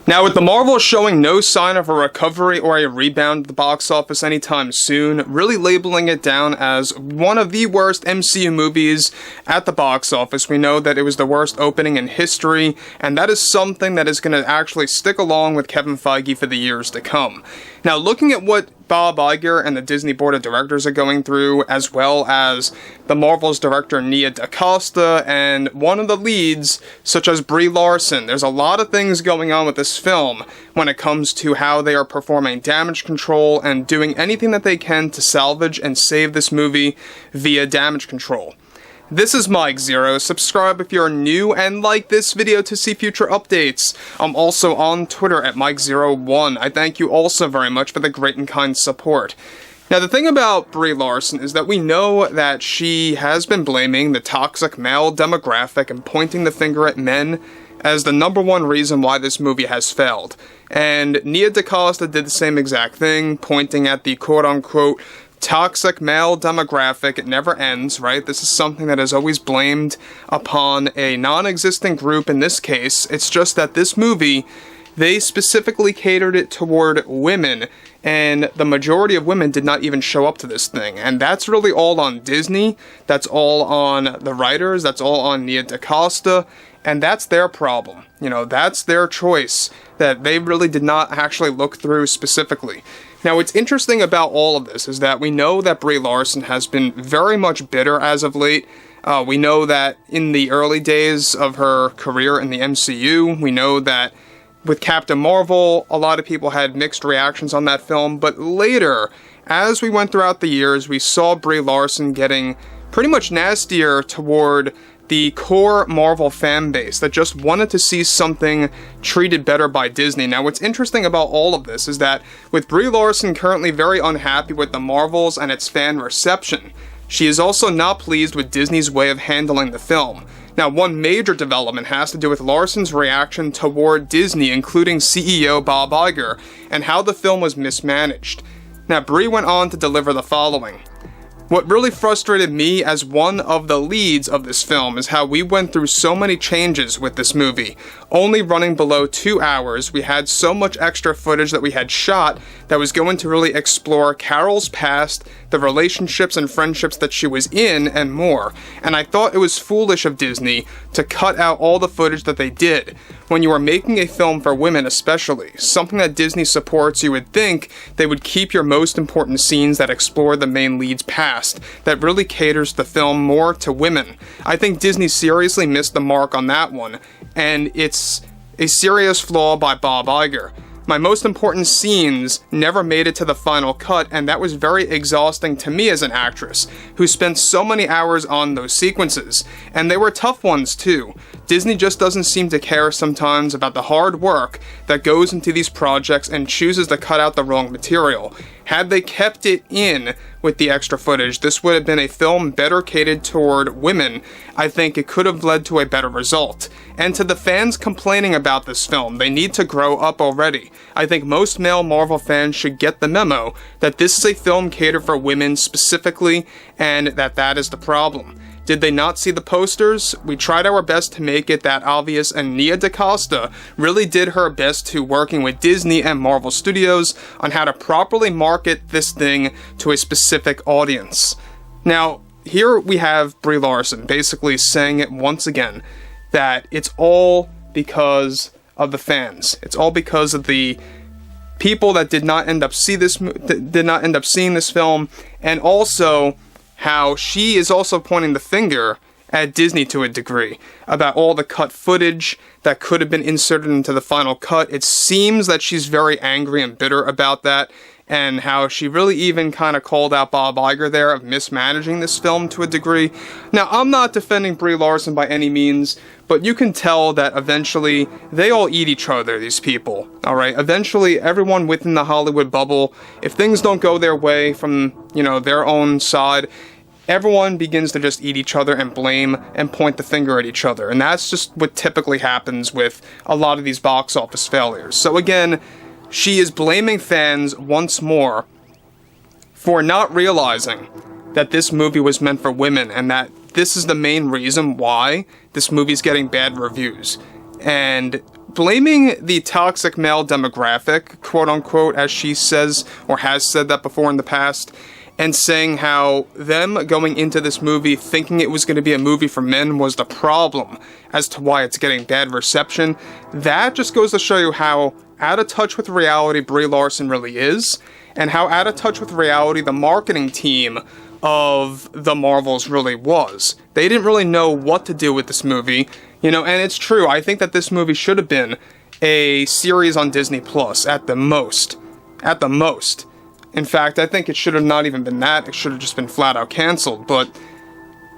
Now, with the Marvels showing no sign of a recovery or a rebound at the box office anytime soon, really labeling it down as one of the worst MCU movies at the box office, we know that it was the worst opening in history, and that is something that is going to actually stick along with Kevin Feige for the years to come. Now, looking at what Bob Iger and the Disney Board of Directors are going through, as well as the Marvel's director Nia DaCosta and one of the leads, such as BRIE LARSON, there's a lot of things going on with this film when it comes to how they are performing damage control and doing anything that they can to salvage and save this movie via damage control. This is Mike Zero. Subscribe if you're new and like this video to see future updates. I'm also on Twitter at Mike01. I thank you also very much for the great and kind support. Now, the thing about BRIE LARSON is that we know that she has been blaming the toxic male demographic and pointing the finger at men as the #1 reason why this movie has failed. And Nia DaCosta did the same exact thing, pointing at the quote-unquote toxic male demographic. It never ends, right? This is something that is always blamed upon a non-existent group in this case. It's just that this movie, they specifically catered it toward women, and the majority of women did not even show up to this thing. And that's really all on Disney, that's all on the writers, that's all on Nia DaCosta, and that's their problem. You know, that's their choice that they really did not actually look through specifically. Now, what's interesting about all of this is that we know that BRIE LARSON has been very much bitter as of late. We know that in the early days of her career in the MCU, we know that with Captain Marvel, a lot of people had mixed reactions on that film, but later, as we went throughout the years, we saw BRIE LARSON getting pretty much nastier toward the core Marvel fan base that just wanted to see something treated better by Disney. Now, what's interesting about all of this is that with BRIE LARSON currently very unhappy with the Marvels and its fan reception, she is also not pleased with Disney's way of handling the film. Now, one major development has to do with Larson's reaction toward Disney, including CEO Bob Iger, and how the film was mismanaged. Now, BRIE went on to deliver the following. What really frustrated me as one of the leads of this film is how we went through so many changes with this movie. Only running below 2 hours, we had so much extra footage that we had shot that was going to really explore Carol's past, the relationships and friendships that she was in, and more. And I thought it was foolish of Disney to cut out all the footage that they did. When you are making a film for women especially, something that Disney supports, you would think they would keep your most important scenes that explore the main lead's past, that really caters the film more to women. I think Disney seriously missed the mark on that one, and it's a serious flaw by Bob Iger. My most important scenes never made it to the final cut, and that was very exhausting to me as an actress, who spent so many hours on those sequences. And they were tough ones too. Disney just doesn't seem to care sometimes about the hard work that goes into these projects and chooses to cut out the wrong material. Had they kept it in with the extra footage, this would have been a film better catered toward women. I think it could have led to a better result. And to the fans complaining about this film, they need to grow up already. I think most male Marvel fans should get the memo that this is a film catered for women specifically, and that is the problem. Did they not see the posters? We tried our best to make it that obvious, and Nia DaCosta really did her best to working with Disney and Marvel Studios on how to properly market this thing to a specific audience. Now, here we have BRIE LARSON basically saying it once again, that it's all because of the fans. It's all because of the people that did not end up seeing this film, and also how she is also pointing the finger at Disney to a degree about all the cut footage that could have been inserted into the final cut. It seems that she's very angry and bitter about that, and how she really even kind of called out Bob Iger there of mismanaging this film to a degree. Now, I'm not defending BRIE LARSON by any means, but you can tell that eventually they all eat each other, these people, alright? Eventually, everyone within the Hollywood bubble, if things don't go their way from, their own side, everyone begins to just eat each other and blame and point the finger at each other. And that's just what typically happens with a lot of these box office failures. So again, she is blaming fans once more for not realizing that this movie was meant for women, and that this is the main reason why this movie's getting bad reviews. And blaming the toxic male demographic, quote unquote, as she says, or has said that before in the past, and saying how them going into this movie thinking it was going to be a movie for men was the problem as to why it's getting bad reception. That just goes to show you how out of touch with reality Brie Larson really is, and how out of touch with reality the marketing team of the Marvels really was. They didn't really know what to do with this movie, you know, and it's true. I think that this movie should have been a series on Disney Plus at the most. At the most. In fact, I think it should have not even been that. It should have just been flat out canceled. But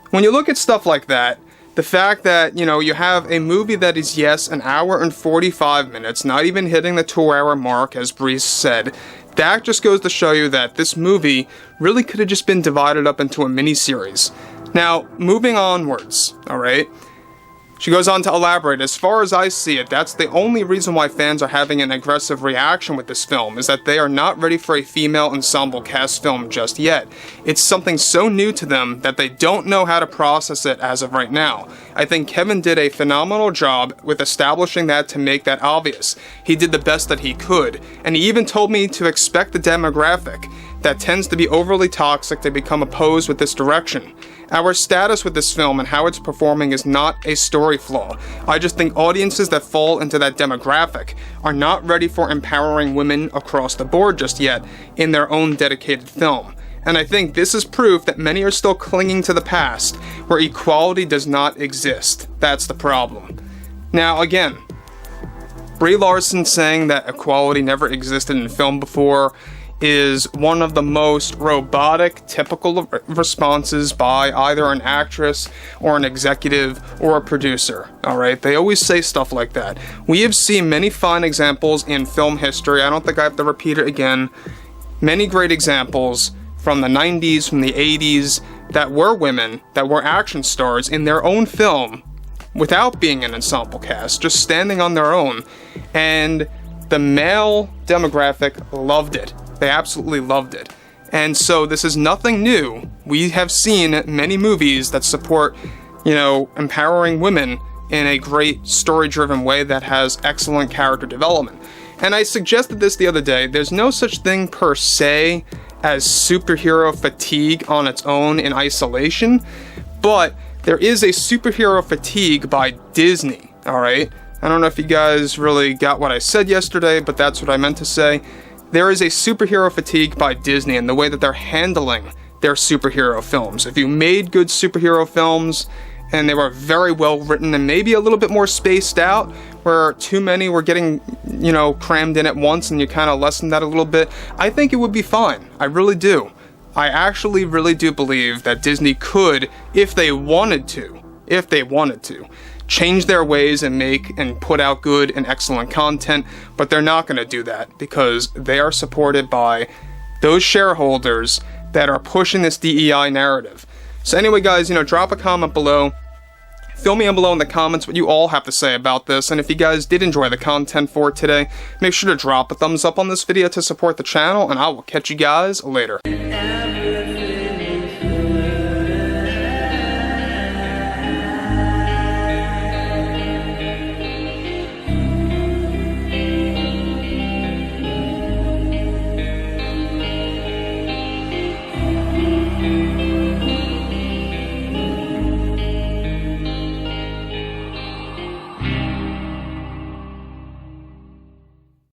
when you look at stuff like that, the fact that, you know, you have a movie that is, yes, an hour and 45 minutes, not even hitting the 2-hour mark, as Brie said, that just goes to show you that this movie really could have just been divided up into a miniseries. Now, moving onwards, alright? She goes on to elaborate, as far as I see it, that's the only reason why fans are having an aggressive reaction with this film, is that they are not ready for a female ensemble cast film just yet. It's something so new to them that they don't know how to process it as of right now. I think Kevin did a phenomenal job with establishing that to make that obvious. He did the best that he could, and he even told me to expect the demographic that tends to be overly toxic to become opposed with this direction. Our status with this film and how it's performing is not a story flaw. I just think audiences that fall into that demographic are not ready for empowering women across the board just yet in their own dedicated film. And I think this is proof that many are still clinging to the past, where equality does not exist. That's the problem. Now again, Brie Larson saying that equality never existed in film before is one of the most robotic, typical responses by either an actress or an executive or a producer, alright? They always say stuff like that. We have seen many fine examples in film history, I don't think I have to repeat it again, many great examples from the 90s, from the 80s, that were women, that were action stars in their own film, without being an ensemble cast, just standing on their own, and the male demographic loved it. They absolutely loved it. And so this is nothing new. We have seen many movies that support, you know, empowering women in a great story-driven way that has excellent character development. And I suggested this the other day. There's no such thing per se as superhero fatigue on its own in isolation, but there is a superhero fatigue by Disney, alright? I don't know if you guys really got what I said yesterday, but that's what I meant to say. There is a superhero fatigue by Disney in the way that they're handling their superhero films. If you made good superhero films, and they were very well written and maybe a little bit more spaced out, where too many were getting, you know, crammed in at once and you kind of lessened that a little bit, I think it would be fine. I really do. I actually really do believe that Disney could, if they wanted to, change their ways and make and put out good and excellent content, but they're not going to do that because they are supported by those shareholders that are pushing this DEI narrative. So anyway, guys, you know, drop a comment below. Fill me in below in the comments what you all have to say about this, and if you guys did enjoy the content for today, make sure to drop a thumbs up on this video to support the channel, and I will catch you guys later.